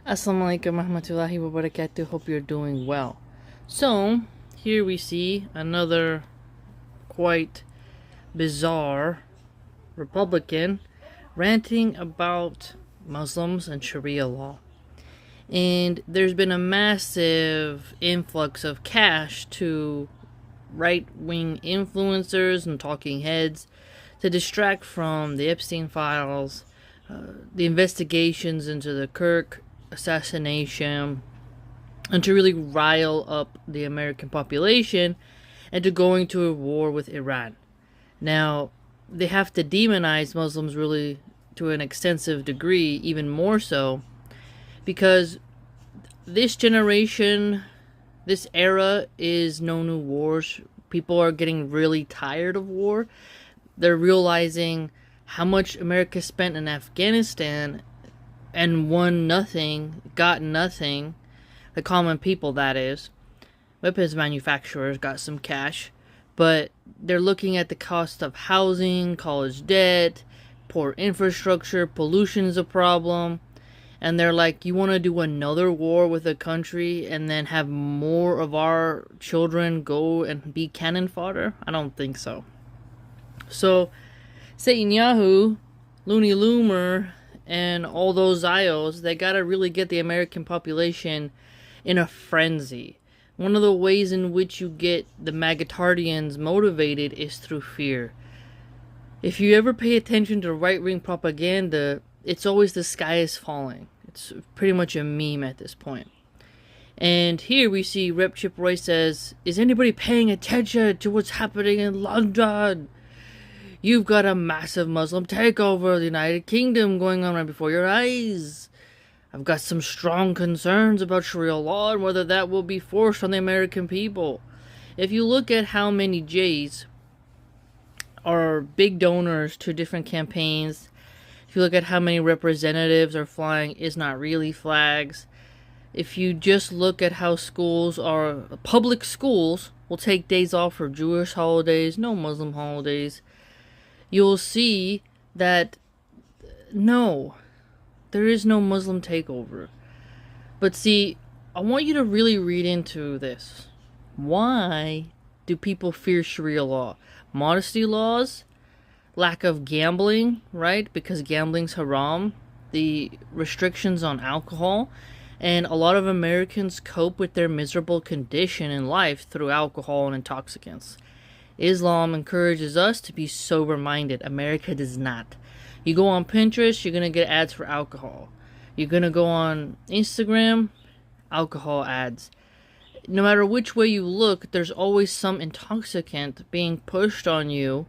Assalamualaikum warahmatullahi wabarakatuh. Hope you're doing well. So, here we see another quite bizarre Republican ranting about Muslims and Sharia law. And there's been a massive influx of cash to right-wing influencers and talking heads to distract from the Epstein files, the investigations into the Kirk assassination, and to really rile up the American population and to going to a war with Iran. Now, they have to demonize Muslims really to an extensive degree, even more so, because this generation, this era is no new wars. People are getting really tired of war. They're realizing how much America spent in Afghanistan and won nothing, got nothing. The common people, that is. Weapons manufacturers got some cash, but they're looking at the cost of housing, college debt, poor infrastructure, pollution is a problem, and they're like, you want to do another war with a country and then have more of our children go and be cannon fodder? I don't think so. So, Netanyahu, Looney Loomer, and all those Zios, they gotta really get the American population in a frenzy. One of the ways in which you get the Magatardians motivated is through fear. If you ever pay attention to right-wing propaganda, it's always the sky is falling. It's pretty much a meme at this point. And here we see Rep. Chip Roy says, is anybody paying attention to what's happening in London? You've got a massive Muslim takeover of the United Kingdom going on right before your eyes. I've got some strong concerns about Sharia law and whether that will be forced on the American people. If you look at how many J's are big donors to different campaigns, if you look at how many representatives are flying is not really flags, if you just look at how schools are, public schools will take days off for Jewish holidays, no Muslim holidays, you'll see that no, there is no Muslim takeover. But see, I want you to really read into this. Why do people fear Sharia law? Modesty laws, lack of gambling, right? Because gambling's haram, the restrictions on alcohol, and a lot of Americans cope with their miserable condition in life through alcohol and intoxicants. Islam encourages us to be sober-minded. America does not. You go on Pinterest, you're going to get ads for alcohol. You're going to go on Instagram, alcohol ads. No matter which way you look, there's always some intoxicant being pushed on you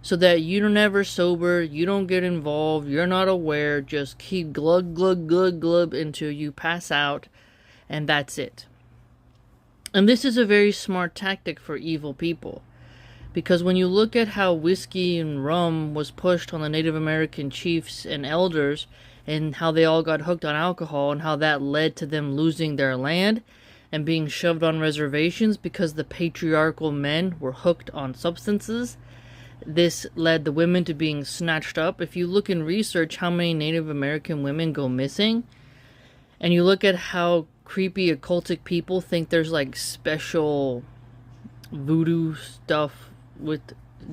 so that you're never sober, you don't get involved, you're not aware, just keep glug, glug, glug, glug until you pass out, and that's it. And this is a very smart tactic for evil people. Because when you look at how whiskey and rum was pushed on the Native American chiefs and elders, and how they all got hooked on alcohol, and how that led to them losing their land and being shoved on reservations because the patriarchal men were hooked on substances, this led the women to being snatched up. If you look and research how many Native American women go missing, and you look at how creepy occultic people think there's like special voodoo stuff with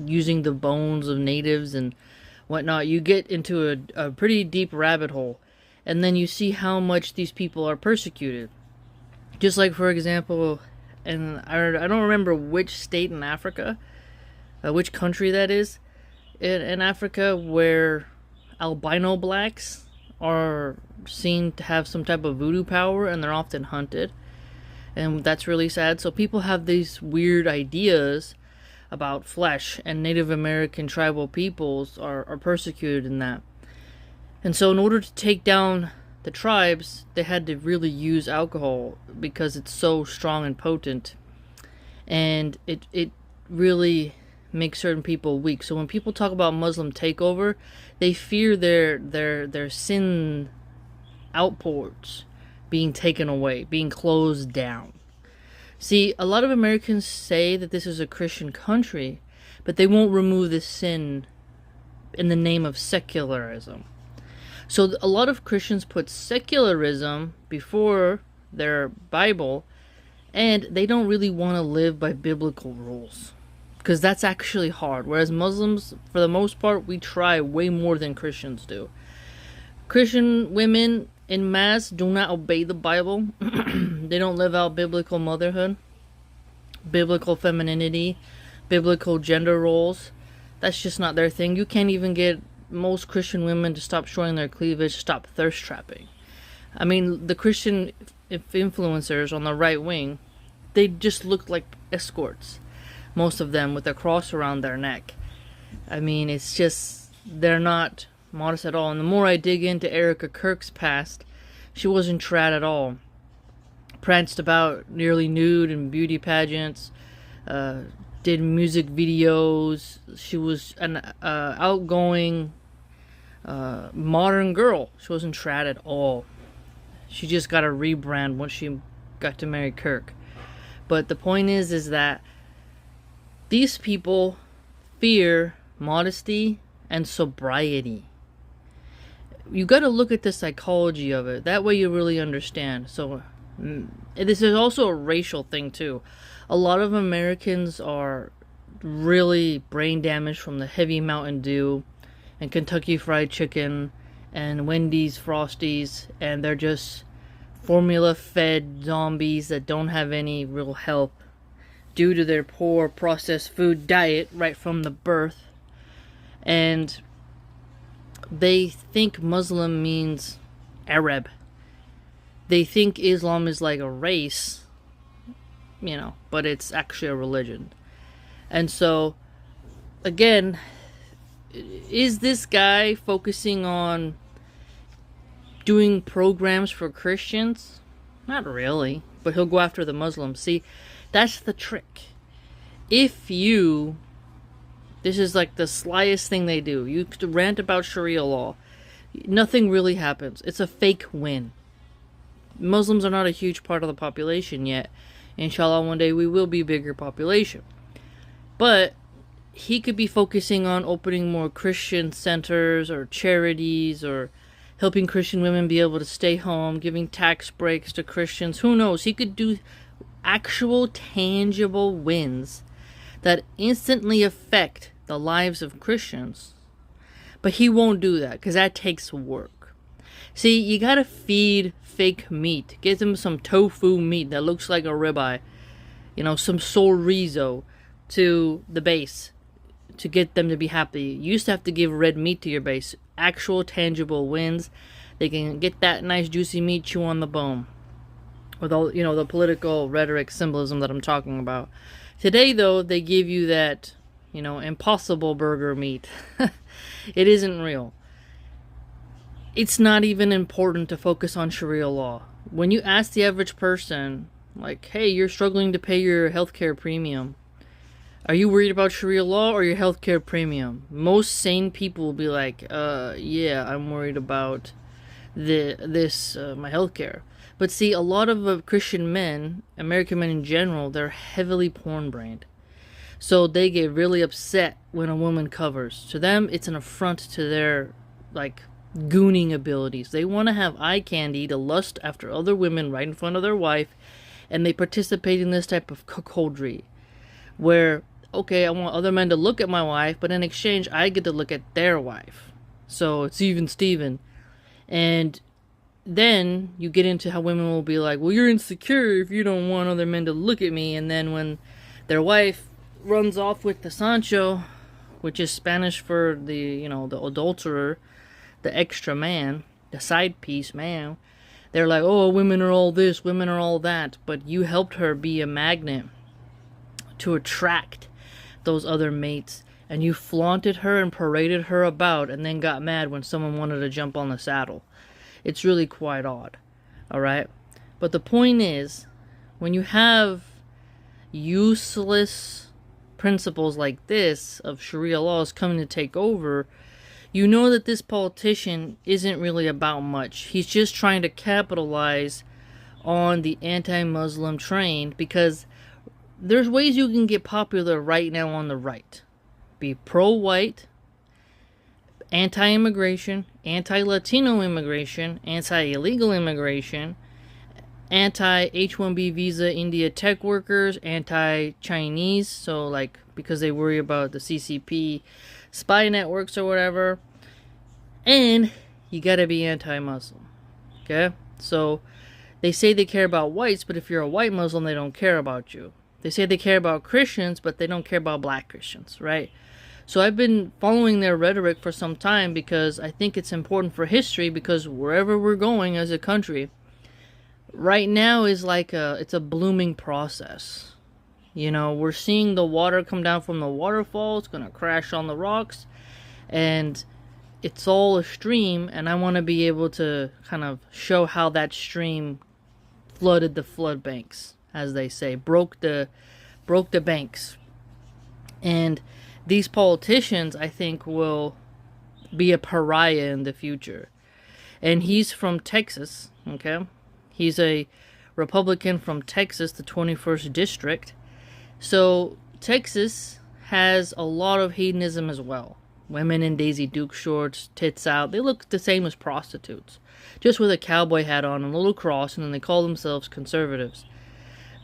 using the bones of natives and whatnot, you get into a pretty deep rabbit hole, and then you see how much these people are persecuted. Just like, for example, and I don't remember which state in Africa, which country that is, in Africa, where albino blacks are seen to have some type of voodoo power, and they're often hunted, and that's really sad. So people have these weird ideas about flesh, and Native American tribal peoples are persecuted in that. And so in order to take down the tribes, they had to really use alcohol because it's so strong and potent, and it really makes certain people weak. So when people talk about Muslim takeover, they fear their sin outports being taken away, being closed down. See, a lot of Americans say that this is a Christian country, but they won't remove the sin in the name of secularism. So a lot of Christians put secularism before their Bible, and they don't really want to live by biblical rules, because that's actually hard. Whereas Muslims, for the most part, we try way more than Christians do. Christian women en masse do not obey the Bible. They don't live out biblical motherhood, biblical femininity, biblical gender roles. That's just not their thing. You can't even get most Christian women to stop showing their cleavage, stop thirst trapping. I mean, the Christian influencers on the right wing, they just look like escorts. Most of them with a cross around their neck. I mean, it's just, they're not modest at all. And the more I dig into Erica Kirk's past, she wasn't trad at all. Pranced about nearly nude in beauty pageants, did music videos. She was an outgoing modern girl. She wasn't trad at all. She just got a rebrand once she got to marry Kirk. But the point is that these people fear modesty and sobriety. You got to look at the psychology of it. That way you really understand. So this is also a racial thing too. A lot of Americans are really brain damaged from the heavy Mountain Dew and Kentucky Fried Chicken and Wendy's Frosties, and they're just formula fed zombies that don't have any real help due to their poor processed food diet right from the birth. And they think Muslim means Arab. They think Islam is like a race, but it's actually a religion. And so, again, is this guy focusing on doing programs for Christians? Not really, but he'll go after the Muslims. See, that's the trick. This is like the slyest thing they do. You rant about Sharia law. Nothing really happens. It's a fake win. Muslims are not a huge part of the population yet. Inshallah, one day we will be a bigger population. But he could be focusing on opening more Christian centers or charities, or helping Christian women be able to stay home, giving tax breaks to Christians. Who knows? He could do actual tangible wins that instantly affect the lives of Christians. But he won't do that because that takes work. See, you gotta feed fake meat. Get them some tofu meat that looks like a ribeye. Some chorizo to the base to get them to be happy. You used to have to give red meat to your base. Actual tangible wins. They can get that nice juicy meat, chew on the bone. With all, the political rhetoric symbolism that I'm talking about. Today, though, they give you that, impossible burger meat. It isn't real. It's not even important to focus on Sharia law. When you ask the average person, like, hey, you're struggling to pay your healthcare premium. Are you worried about Sharia law or your healthcare premium? Most sane people will be like, yeah, I'm worried about my healthcare. But see, a lot of Christian men, American men in general, they're heavily porn-brained. So they get really upset when a woman covers. To them, it's an affront to their, gooning abilities. They want to have eye candy to lust after other women right in front of their wife, and they participate in this type of cuckoldry. Where, okay, I want other men to look at my wife, but in exchange, I get to look at their wife. So it's even Steven. And then you get into how women will be like, well, you're insecure if you don't want other men to look at me. And then when their wife runs off with the Sancho, which is Spanish for the adulterer, the extra man, the side piece man, they're like, oh, women are all this, women are all that. But you helped her be a magnet to attract those other mates. And you flaunted her and paraded her about, and then got mad when someone wanted to jump on the saddle. It's really quite odd. Alright? But the point is, when you have useless principles like this of Sharia laws coming to take over, you know that this politician isn't really about much. He's just trying to capitalize on the anti-Muslim train, because there's ways you can get popular right now on the right. Be pro-white, anti-immigration, anti-Latino immigration, anti-illegal immigration, anti-H-1B visa India tech workers, anti-Chinese, so like because they worry about the CCP spy networks or whatever, and you gotta be anti-Muslim. Okay? So they say they care about whites, but if you're a white Muslim, they don't care about you. They say they care about Christians, but they don't care about black Christians, right? So I've been following their rhetoric for some time because I think it's important for history, because wherever we're going as a country, right now is like it's a blooming process. You know, we're seeing the water come down from the waterfall. It's going to crash on the rocks. And it's all a stream. And I want to be able to kind of show how that stream flooded the flood banks, as they say. Broke the banks. And these politicians, I think, will be a pariah in the future. And he's from Texas, okay? He's a Republican from Texas, the 21st District. So Texas has a lot of hedonism as well. Women in Daisy Duke shorts, tits out. They look the same as prostitutes, just with a cowboy hat on and a little cross, and then they call themselves conservatives.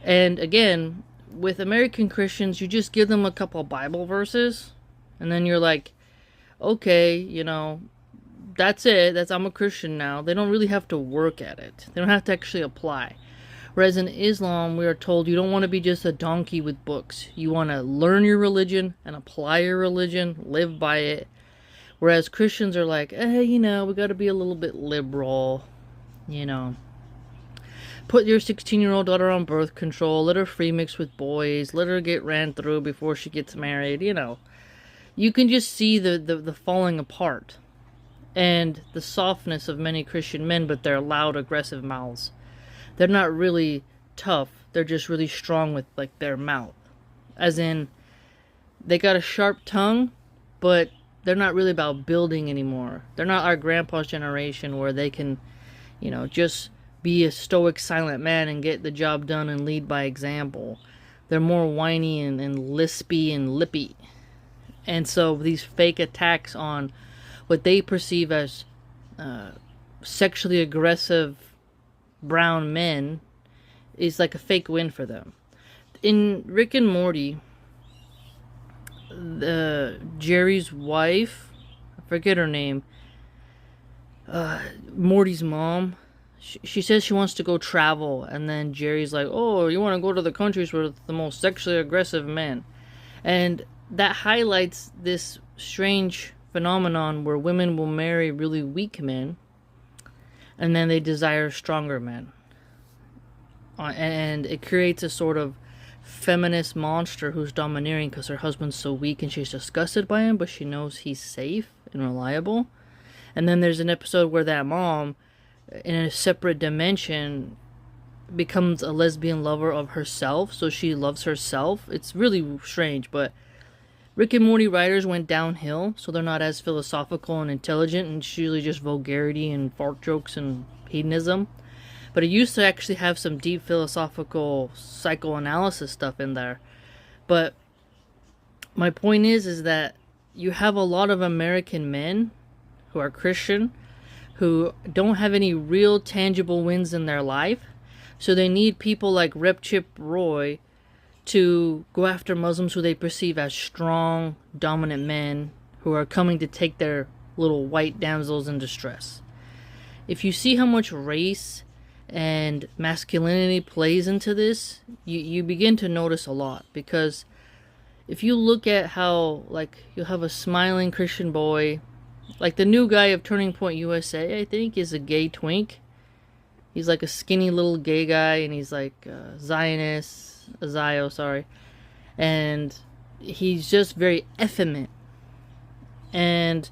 And again, with American Christians, you just give them a couple Bible verses, and then you're like, okay, you know, that's it. I'm a Christian now. They don't really have to work at it. They don't have to actually apply. Whereas in Islam, we are told you don't want to be just a donkey with books. You want to learn your religion and apply your religion, live by it. Whereas Christians are like, you know, we got to be a little bit liberal, you know. Put your 16-year-old daughter on birth control. Let her free mix with boys. Let her get ran through before she gets married, you know. You can just see the falling apart and the softness of many Christian men, but their loud, aggressive mouths. They're not really tough. They're just really strong with, like, their mouth. As in, they got a sharp tongue, but they're not really about building anymore. They're not our grandpa's generation where they can, you know, just be a stoic, silent man and get the job done and lead by example. They're more whiny and lispy and lippy. And so these fake attacks on what they perceive as sexually aggressive brown men is like a fake win for them. In Rick and Morty, Jerry's wife, I forget her name, Morty's mom, she says she wants to go travel, and then Jerry's like, oh, you want to go to the countries with the most sexually aggressive men. And that highlights this strange phenomenon where women will marry really weak men, and then they desire stronger men. And it creates a sort of feminist monster who's domineering because her husband's so weak and she's disgusted by him, but she knows he's safe and reliable. And then there's an episode where that mom, in a separate dimension, becomes a lesbian lover of herself, so she loves herself. It's really strange, but Rick and Morty writers went downhill, so they're not as philosophical and intelligent, and it's usually just vulgarity and fart jokes and hedonism. But it used to actually have some deep philosophical psychoanalysis stuff in there. But my point is that you have a lot of American men who are Christian who don't have any real tangible wins in their life, so they need people like Rep Chip Roy to go after Muslims who they perceive as strong, dominant men who are coming to take their little white damsels in distress. If you see how much race and masculinity plays into this, you begin to notice a lot. Because if you look at how, like, you'll have a smiling Christian boy, like the new guy of Turning Point USA, I think, is a gay twink. He's like a skinny little gay guy, and he's like Zio, sorry. And he's just very effeminate. And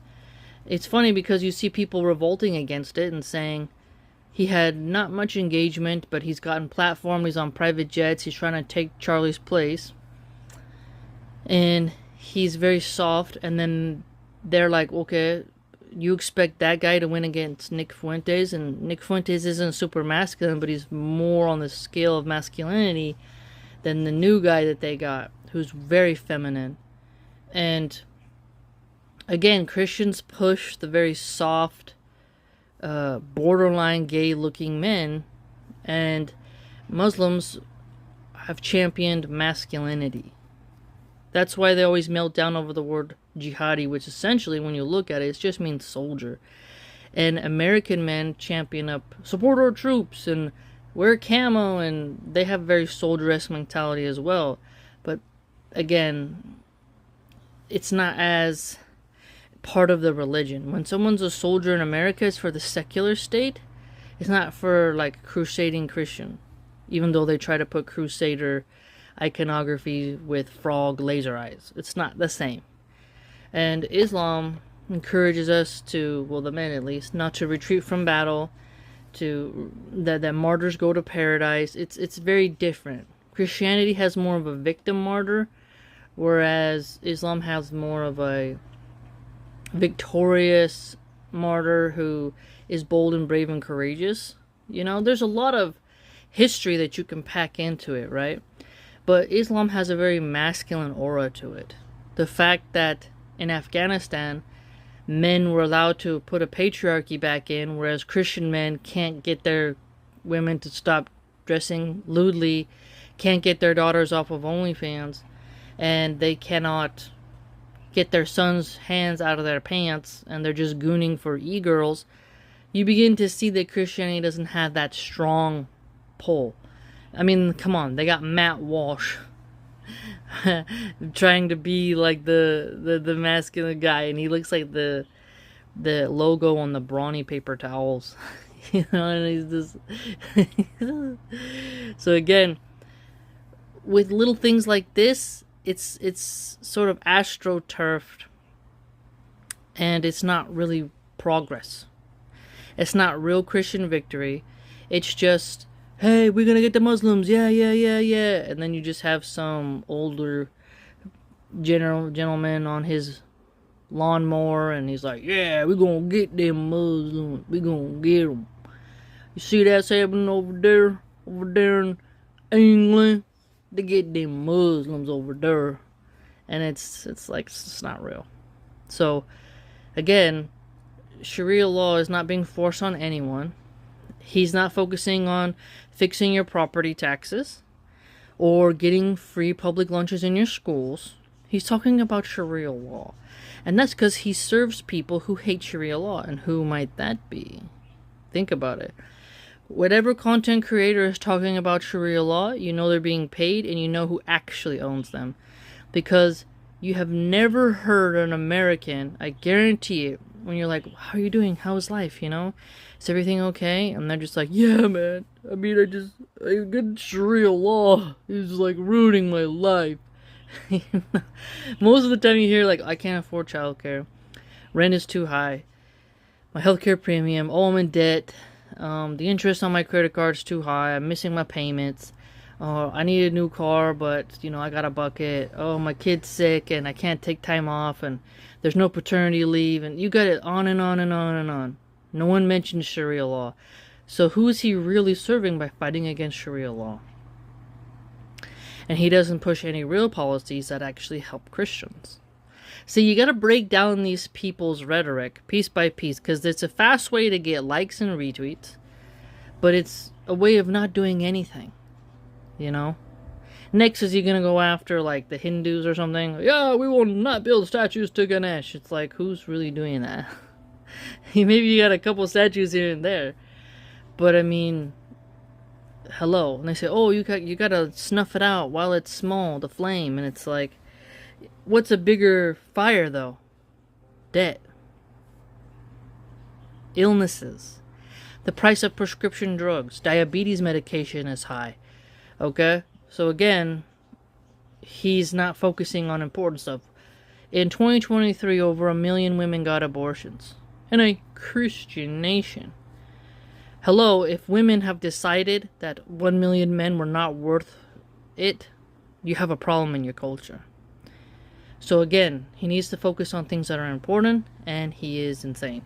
it's funny because you see people revolting against it and saying he had not much engagement, but he's gotten platform, he's on private jets, he's trying to take Charlie's place. And he's very soft, and then they're like, okay, you expect that guy to win against Nick Fuentes, and Nick Fuentes isn't super masculine, but he's more on the scale of masculinity than the new guy that they got, who's very feminine. And Again, Christians push the very soft, borderline gay looking men, and Muslims have championed masculinity. That's why they always melt down over the word jihadi, which essentially, when you look at it, it just means soldier. And American men champion up, support our troops and wear camo, and they have very soldier-esque mentality as well. But again, it's not as part of the religion. When someone's a soldier in America, it's for the secular state. It's not for like crusading Christian, even though they try to put crusader iconography with frog laser eyes. It's not the same. And Islam encourages us to, well, the men at least, not to retreat from battle, to that martyrs go to paradise. It's very different. Christianity has more of a victim martyr, whereas Islam has more of a victorious martyr who is bold and brave and courageous. You know, there's a lot of history that you can pack into it, right? But Islam has a very masculine aura to it. The fact that in Afghanistan, men were allowed to put a patriarchy back in, whereas Christian men can't get their women to stop dressing lewdly, can't get their daughters off of OnlyFans, and they cannot get their sons' hands out of their pants, and they're just gooning for e-girls. You begin to see that Christianity doesn't have that strong pull. I mean, come on, they got Matt Walsh trying to be like the masculine guy, and he looks like the logo on the brawny paper towels. You know, and he's just so again, with little things like this, it's sort of astroturfed, and it's not really progress. It's not real Christian victory. It's just, hey, we're gonna get the Muslims, yeah, and then you just have some older gentleman on his lawnmower, and he's like, yeah, we're gonna get them Muslims, we're gonna get them. You see that's happening over there in England? They get them Muslims over there, and it's like, it's not real. So again, Sharia law is not being forced on anyone. He's not focusing on fixing your property taxes or getting free public lunches in your schools. He's talking about Sharia law. And that's because he serves people who hate Sharia law. And who might that be? Think about it. Whatever content creator is talking about Sharia law, you know they're being paid, and you know who actually owns them. Because you have never heard an American, I guarantee it, when you're like, how are you doing? How's life? You know? Is everything okay? And they're just like, yeah, man. I mean, I get Sharia law is like ruining my life. Most of the time you hear like, I can't afford childcare. Rent is too high. My healthcare premium. Oh, I'm in debt. The interest on my credit card is too high. I'm missing my payments. I need a new car, but, you know, I got a bucket. Oh, my kid's sick and I can't take time off, and there's no paternity leave, and you got it on and on and on and on. No one mentions Sharia law. So who is he really serving by fighting against Sharia law? And he doesn't push any real policies that actually help Christians. So you got to break down these people's rhetoric piece by piece, because it's a fast way to get likes and retweets, but it's a way of not doing anything, you know? Next, is he going to go after, like, the Hindus or something? Yeah, we will not build statues to Ganesh. It's like, who's really doing that? Maybe you got a couple statues here and there. But, I mean, hello. And they say, oh, you got to snuff it out while it's small, the flame. And it's like, what's a bigger fire, though? Debt. Illnesses. The price of prescription drugs. Diabetes medication is high. Okay? So again, he's not focusing on important stuff. In 2023, over 1 million women got abortions. In a Christian nation. Hello, if women have decided that 1 million men were not worth it, you have a problem in your culture. So again, he needs to focus on things that are important, and he is insane.